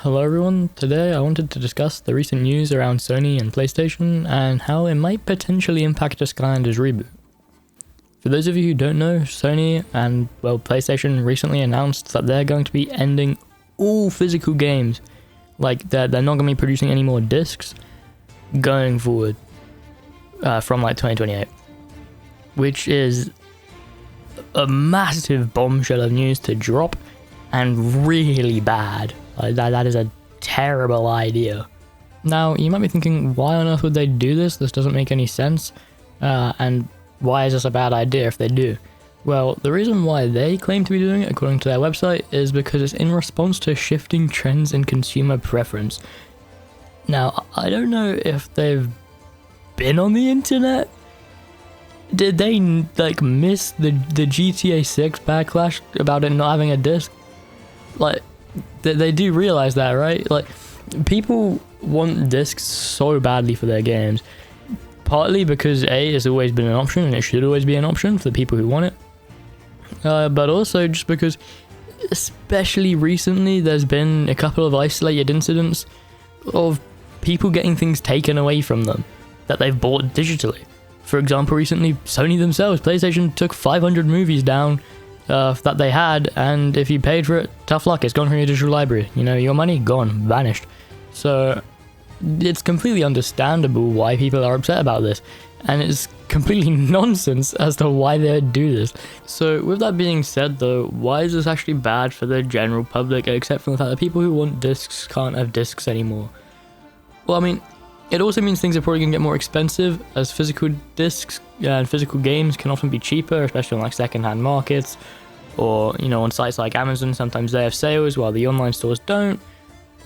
Hello everyone, today I wanted to discuss the recent news around Sony and PlayStation and how it might potentially impact a Skylanders reboot. For those of you who don't know, Sony and, well, PlayStation recently announced that they're going to be ending all physical games. Like, they're not going to be producing any more discs going forward from like 2028. Which is a massive bombshell of news to drop and really bad. That is a terrible idea. Now, you might be thinking, why on earth would they do this? This doesn't make any sense. And why is this a bad idea if they do? Well, the reason why they claim to be doing it, according to their website, is because it's in response to shifting trends in consumer preference. Now, I don't know if they've been on the internet. Did they, like, miss the GTA 6 backlash about it not having a disc? Like, they do realize that, right? Like, people want discs so badly for their games. Partly because A, it's always been an option, and it should always be an option for the people who want it. But also just because, especially recently, there's been a couple of isolated incidents of people getting things taken away from them that they've bought digitally. For example, recently, Sony themselves, PlayStation, took 500 movies down that they had, and if you paid for it, tough luck, it's gone from your digital library. You know, your money, gone, vanished. So, it's completely understandable why people are upset about this, and it's completely nonsense as to why they would do this. So, with that being said though, why is this actually bad for the general public, except for the fact that people who want discs can't have discs anymore? Well, I mean, it also means things are probably going to get more expensive, as physical discs and physical games can often be cheaper, especially on like second-hand markets, or, you know, on sites like Amazon. Sometimes they have sales while the online stores don't.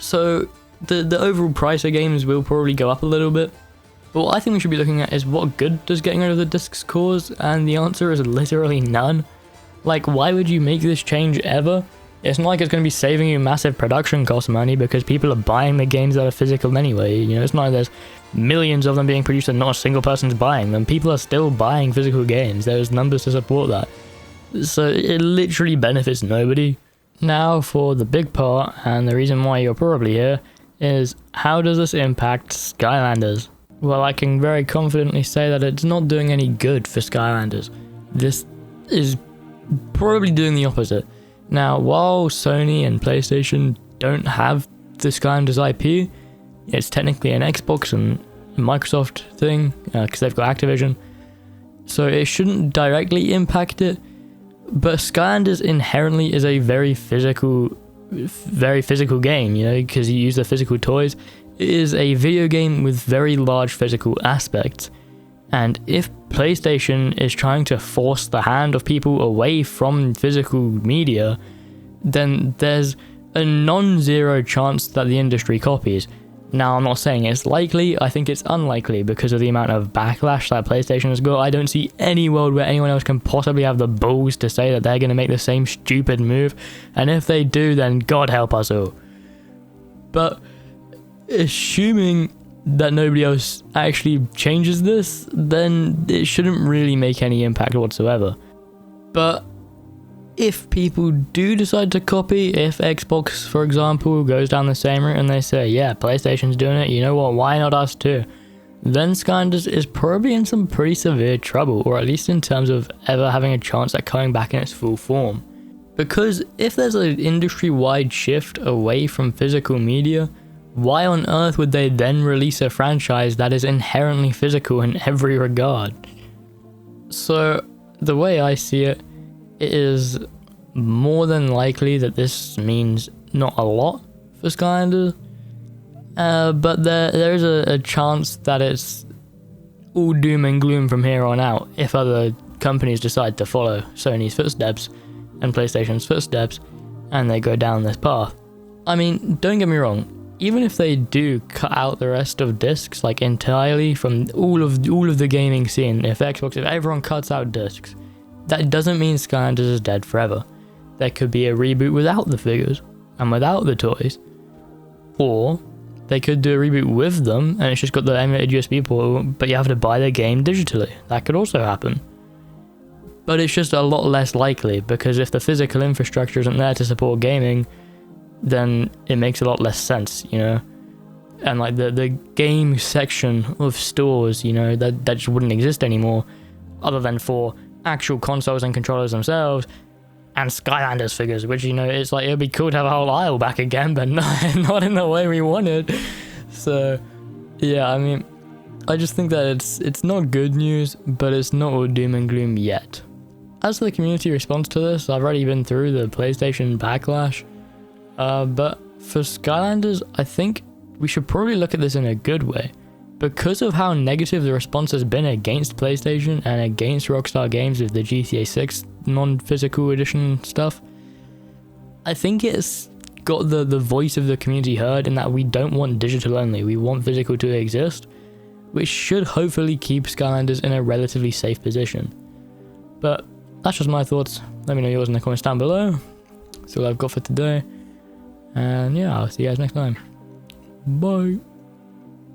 So the overall price of games will probably go up a little bit. But what I think we should be looking at is, what good does getting rid of the discs cause? And the answer is literally none. Like, why would you make this change ever? It's not like it's going to be saving you massive production cost money, because people are buying the games that are physical anyway. You know, it's not like there's millions of them being produced and not a single person's buying them. People are still buying physical games. There's numbers to support that. So it literally benefits nobody. Now for the big part, and the reason why you're probably here, is how does this impact Skylanders? Well, I can very confidently say that it's not doing any good for Skylanders. This is probably doing the opposite. Now, while Sony and PlayStation don't have the Skylanders IP, it's technically an Xbox and Microsoft thing, because they've got Activision, so it shouldn't directly impact it. But Skylanders inherently is a very physical game, you know, because you use the physical toys. It is a video game with very large physical aspects. And if PlayStation is trying to force the hand of people away from physical media, then there's a non-zero chance that the industry copies. Now, I'm not saying it's likely, I think it's unlikely because of the amount of backlash that PlayStation has got. I don't see any world where anyone else can possibly have the balls to say that they're going to make the same stupid move, and if they do, then God help us all. But assuming that nobody else actually changes this, then it shouldn't really make any impact whatsoever. But if people do decide to copy, if Xbox, for example, goes down the same route and they say, yeah, PlayStation's doing it, you know what, why not us too? Then Skylanders is probably in some pretty severe trouble, or at least in terms of ever having a chance at coming back in its full form. Because if there's an industry-wide shift away from physical media, why on earth would they then release a franchise that is inherently physical in every regard? So, the way I see it, it is more than likely that this means not a lot for Skylanders, but there is a chance that it's all doom and gloom from here on out if other companies decide to follow Sony's footsteps and PlayStation's footsteps, and they go down this path. I mean, don't get me wrong, even if they do cut out the rest of discs, like entirely from all of the gaming scene, if everyone cuts out discs, that doesn't mean Skylanders is dead forever. There could be a reboot without the figures and without the toys, or they could do a reboot with them and it's just got the emulated USB port, but you have to buy the game digitally. That could also happen. But it's just a lot less likely, because if the physical infrastructure isn't there to support gaming, then it makes a lot less sense, you know. And like the game section of stores, you know, that just wouldn't exist anymore, other than for actual consoles and controllers themselves, and Skylanders figures, which, you know, it's like, it'd be cool to have a whole aisle back again, but not in the way we wanted. So yeah, I mean, I just think that it's not good news, but it's not all doom and gloom yet. As for the community response to this, I've already been through the PlayStation backlash, but for Skylanders, I think we should probably look at this in a good way. Because of how negative the response has been against PlayStation and against Rockstar Games with the GTA 6 non-physical edition stuff, I think it's got the voice of the community heard in that we don't want digital only, we want physical to exist, which should hopefully keep Skylanders in a relatively safe position. But that's just my thoughts. Let me know yours in the comments down below. That's all I've got for today. And yeah, I'll see you guys next time. Bye.